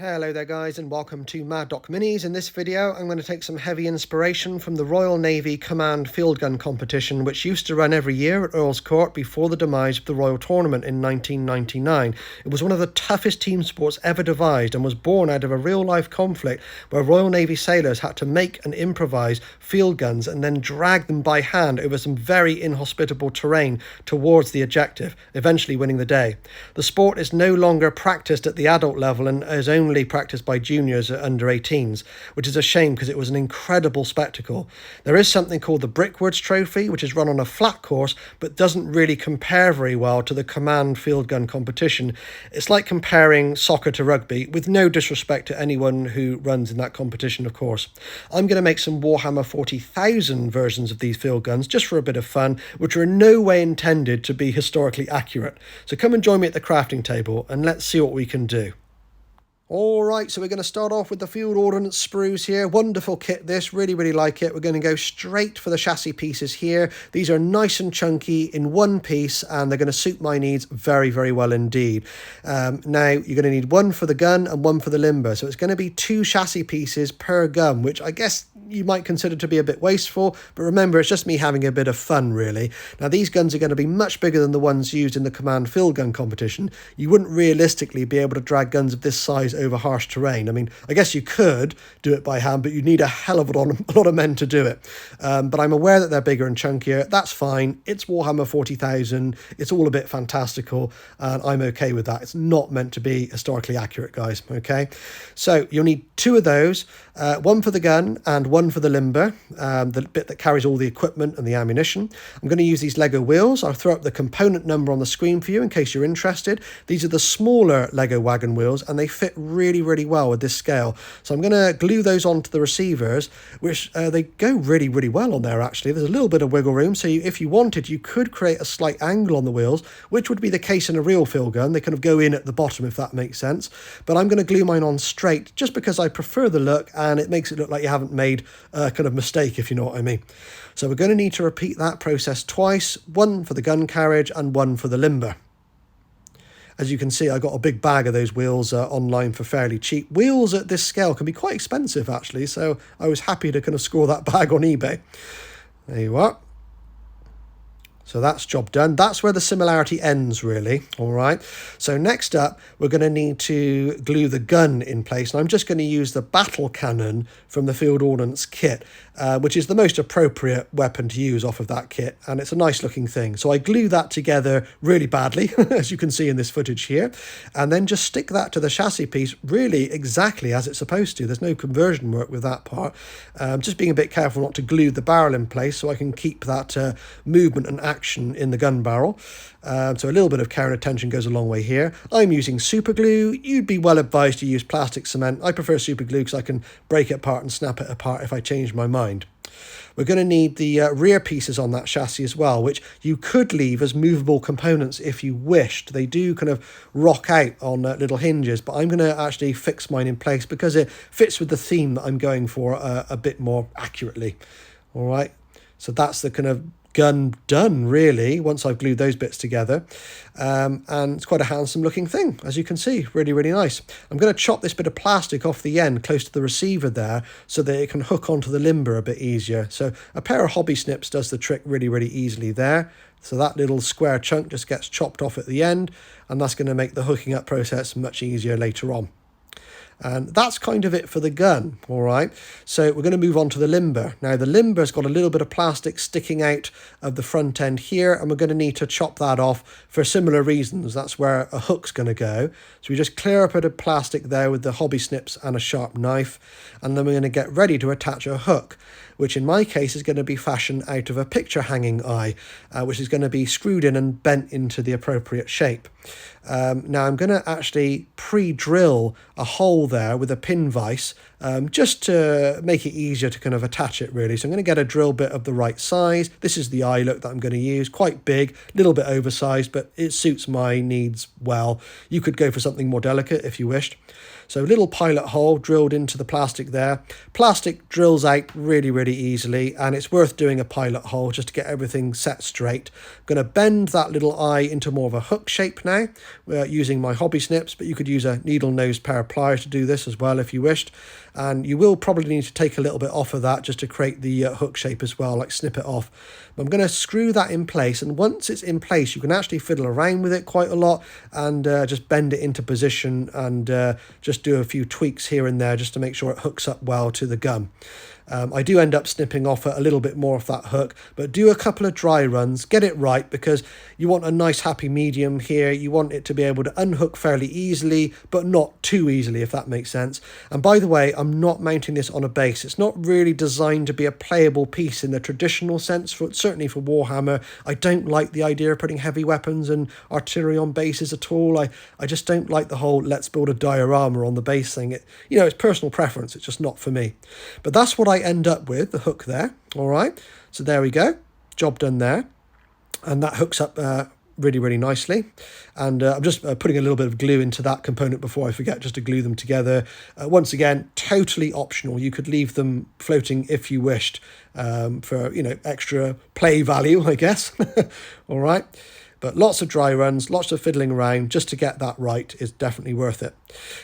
Hello there guys, and welcome to Mad Doc Minis. In this video I'm going to take some heavy inspiration from the Royal Navy Command Field Gun competition, which used to run every year at Earl's Court before the demise of the Royal Tournament in 1999. It was one of the toughest team sports ever devised and was born out of a real life conflict where Royal Navy sailors had to make and improvise field guns and then drag them by hand over some very inhospitable terrain towards the objective, eventually winning the day. The sport is no longer practiced at the adult level and is only practiced by juniors at under 18s, which is a shame because it was an incredible spectacle. There is something called the Brickwards Trophy, which is run on a flat course but doesn't really compare very well to the Command Field Gun competition. It's like comparing soccer to rugby, with no disrespect to anyone who runs in that competition, of course. I'm going to make some Warhammer 40,000 versions of these field guns just for a bit of fun, which are in no way intended to be historically accurate. So come and join me at the crafting table and let's see what we can do. Alright, so we're going to start off with the Field Ordnance sprues here. Wonderful kit this, really like it. We're going to go straight for the chassis pieces here. These are nice and chunky in one piece and they're going to suit my needs very well indeed. Now you're going to need one for the gun and one for the limber. So it's going to be 2 chassis pieces per gun, which I guess you might consider to be a bit wasteful, but remember it's just me having a bit of fun really. Now these guns are going to be much bigger than the ones used in the Command Field Gun competition. You wouldn't realistically be able to drag guns of this size over harsh terrain. I mean, I guess you could do it by hand, but you need a hell of a lot of men to do it. But I'm aware that they're bigger and chunkier. That's fine. It's Warhammer 40,000. It's all a bit fantastical, and I'm okay with that. It's not meant to be historically accurate, guys, okay? So you'll need 2 of those, one for the gun and one for the limber, the bit that carries all the equipment and the ammunition. I'm going to use these Lego wheels. I'll throw up the component number on the screen for you in case you're interested. These are the smaller Lego wagon wheels and they fit really well with this scale. So I'm going to glue those onto the receivers, which they go really well on there actually. There's a little bit of wiggle room, so if you wanted you could create a slight angle on the wheels, which would be the case in a real field gun. They kind of go in at the bottom, if that makes sense. But I'm going to glue mine on straight just because I prefer the look and it makes it look like you haven't made a kind of mistake, if you know what I mean. So we're going to need to repeat that process twice, one for the gun carriage and one for the limber. As you can see, I got a big bag of those wheels online for fairly cheap. Wheels at this scale can be quite expensive actually, so I was happy to kind of score that bag on eBay. There you are. So that's job done. That's where the similarity ends really, all right? So next up, we're going to need to glue the gun in place. And I'm just going to use the battle cannon from the Field Ordnance kit, which is the most appropriate weapon to use off of that kit. And it's a nice looking thing. So I glue that together really badly, as you can see in this footage here, and then just stick that to the chassis piece really exactly as it's supposed to. There's no conversion work with that part. Just being a bit careful not to glue the barrel in place so I can keep that movement and action in the gun barrel. So a little bit of care and attention goes a long way here. I'm using super glue. You'd be well advised to use plastic cement. I prefer super glue because I can break it apart and snap it apart if I change my mind. We're going to need the rear pieces on that chassis as well, which you could leave as movable components if you wished. They do kind of rock out on little hinges, but I'm going to actually fix mine in place because it fits with the theme that I'm going for a bit more accurately. All right, so that's the kind of gun done really once I've glued those bits together, and it's quite a handsome looking thing, as you can see. Really nice. I'm going to chop this bit of plastic off the end close to the receiver there so that it can hook onto the limber a bit easier. So a pair of hobby snips does the trick really easily there. So that little square chunk just gets chopped off at the end, and that's going to make the hooking up process much easier later on. And that's kind of it for the gun, all right? So we're going to move on to the limber. Now, the limber's got a little bit of plastic sticking out of the front end here, and we're going to need to chop that off for similar reasons. That's where a hook's going to go. So we just clear up a bit of plastic there with the hobby snips and a sharp knife, and then we're going to get ready to attach a hook, which in my case is going to be fashioned out of a picture hanging eye, which is going to be screwed in and bent into the appropriate shape. Now I'm going to actually pre-drill a hole there with a pin vise, just to make it easier to kind of attach it really. So I'm going to get a drill bit of the right size. This is the eye look that I'm going to use, quite big, a little bit oversized, but it suits my needs well. You could go for something more delicate if you wished. So little pilot hole drilled into the plastic there. Plastic drills out really really easily, and it's worth doing a pilot hole just to get everything set straight. I'm going to bend that little eye into more of a hook shape now, using my hobby snips, but you could use a needle-nosed pair of pliers to do this as well if you wished. And you will probably need to take a little bit off of that just to create the hook shape as well, like snip it off. But I'm going to screw that in place, and once it's in place you can actually fiddle around with it quite a lot and just bend it into position and just do a few tweaks here and there just to make sure it hooks up well to the gun. I do end up snipping off a little bit more of that hook, but do a couple of dry runs, get it right, because you want a nice happy medium here. You want it to be able to unhook fairly easily, but not too easily, if that makes sense. And by the way, I'm not mounting this on a base. It's not really designed to be a playable piece in the traditional sense, certainly for Warhammer. I don't like the idea of putting heavy weapons and artillery on bases at all. I just don't like the whole let's build a diorama on the base thing. It's personal preference. It's just not for me. But that's what I end up with, the hook there. All right, so there we go, job done there, and that hooks up really, really nicely. And I'm just putting a little bit of glue into that component before I forget, just to glue them together. Once again, totally optional. You could leave them floating if you wished, for extra play value, I guess. All right. But lots of dry runs, lots of fiddling around just to get that right is definitely worth it.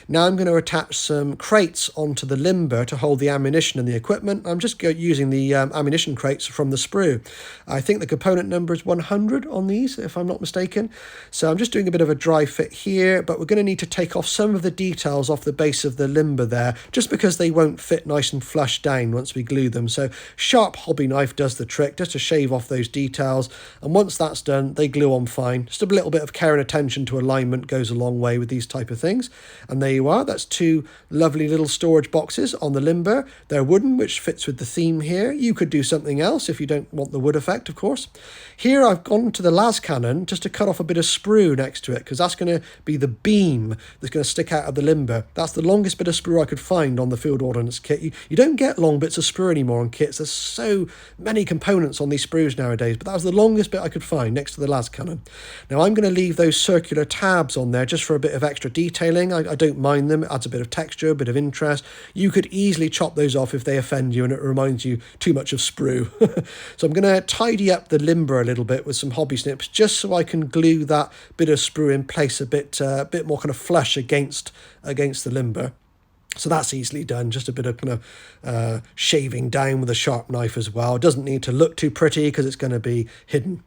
Now I'm going to attach some crates onto the limber to hold the ammunition and the equipment. I'm just using the ammunition crates from the sprue. I think the component number is 100 on these, if I'm not mistaken. So I'm just doing a bit of a dry fit here, but we're going to need to take off some of the details off the base of the limber there, just because they won't fit nice and flush down once we glue them. So sharp hobby knife does the trick, just to shave off those details. And once that's done, they glue on fine. Just a little bit of care and attention to alignment goes a long way with these type of things. And there you are. That's two lovely little storage boxes on the limber. They're wooden, which fits with the theme here. You could do something else if you don't want the wood effect, of course. Here I've gone to the las cannon just to cut off a bit of sprue next to it, because that's going to be the beam that's going to stick out of the limber. That's the longest bit of sprue I could find on the field ordnance kit. You don't get long bits of sprue anymore on kits. There's so many components on these sprues nowadays, but that was the longest bit I could find next to the las cannon. Now I'm going to leave those circular tabs on there just for a bit of extra detailing. I don't mind them. It adds a bit of texture, a bit of interest. You could easily chop those off if they offend you and it reminds you too much of sprue. So I'm going to tidy up the limber a little bit with some hobby snips, just so I can glue that bit of sprue in place a bit more kind of flush against the limber. So that's easily done, just a bit of kind of shaving down with a sharp knife as well. It doesn't need to look too pretty because it's going to be hidden.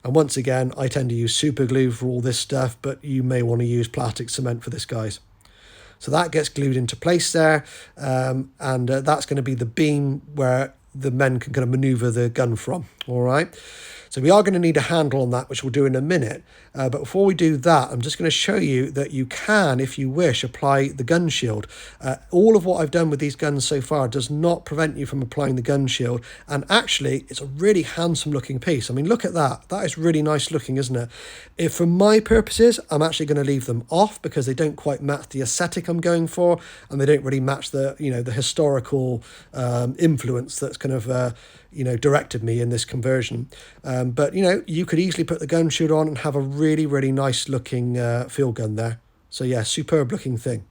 And once again, I tend to use super glue for all this stuff, but you may want to use plastic cement for this, guys. So that gets glued into place there, and that's going to be the beam where the men can kind of maneuver the gun from. All right. So we are going to need a handle on that, which we'll do in a minute. But before we do that, I'm just going to show you that you can, if you wish, apply the gun shield. All of what I've done with these guns so far does not prevent you from applying the gun shield. And actually, it's a really handsome looking piece. I mean, look at that. That is really nice looking, isn't it? If for my purposes, I'm actually going to leave them off because they don't quite match the aesthetic I'm going for, and they don't really match the, the historical influence that's kind of directed me in this conversion. But you could easily put the gun shield on and have a really, really nice looking field gun there. So yeah, superb looking thing.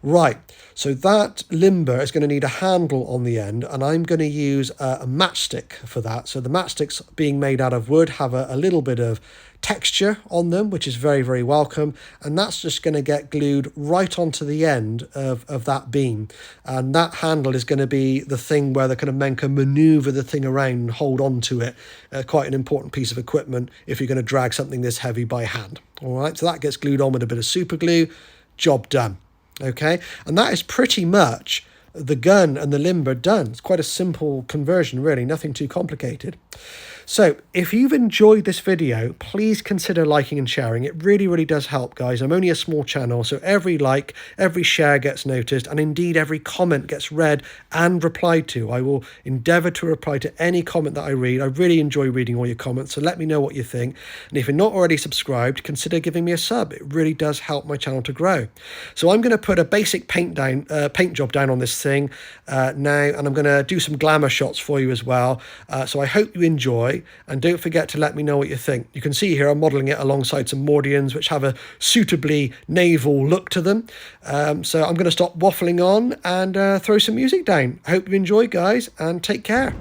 Right, so that limber is going to need a handle on the end, and I'm going to use a matchstick for that. So the matchsticks, being made out of wood, have a little bit of texture on them, which is very, very welcome, and that's just going to get glued right onto the end of that beam. And that handle is going to be the thing where the kind of men can maneuver the thing around and hold on to it. Quite an important piece of equipment if you're going to drag something this heavy by hand. All right, so that gets glued on with a bit of super glue. Job done. Okay, and that is pretty much the gun and the limber done. It's quite a simple conversion, really, nothing too complicated. So if you've enjoyed this video, please consider liking and sharing. It really, really does help, guys. I'm only a small channel, so every like, every share gets noticed, and indeed every comment gets read and replied to. I will endeavour to reply to any comment that I read. I really enjoy reading all your comments, so let me know what you think. And if you're not already subscribed, consider giving me a sub. It really does help my channel to grow. So I'm going to put a basic paint job down on this racing now, and I'm going to do some glamour shots for you as well. So I hope you enjoy, and don't forget to let me know what you think. You can see here I'm modelling it alongside some Mordians which have a suitably naval look to them. So I'm going to stop waffling on and throw some music down. I hope you enjoy, guys, and take care.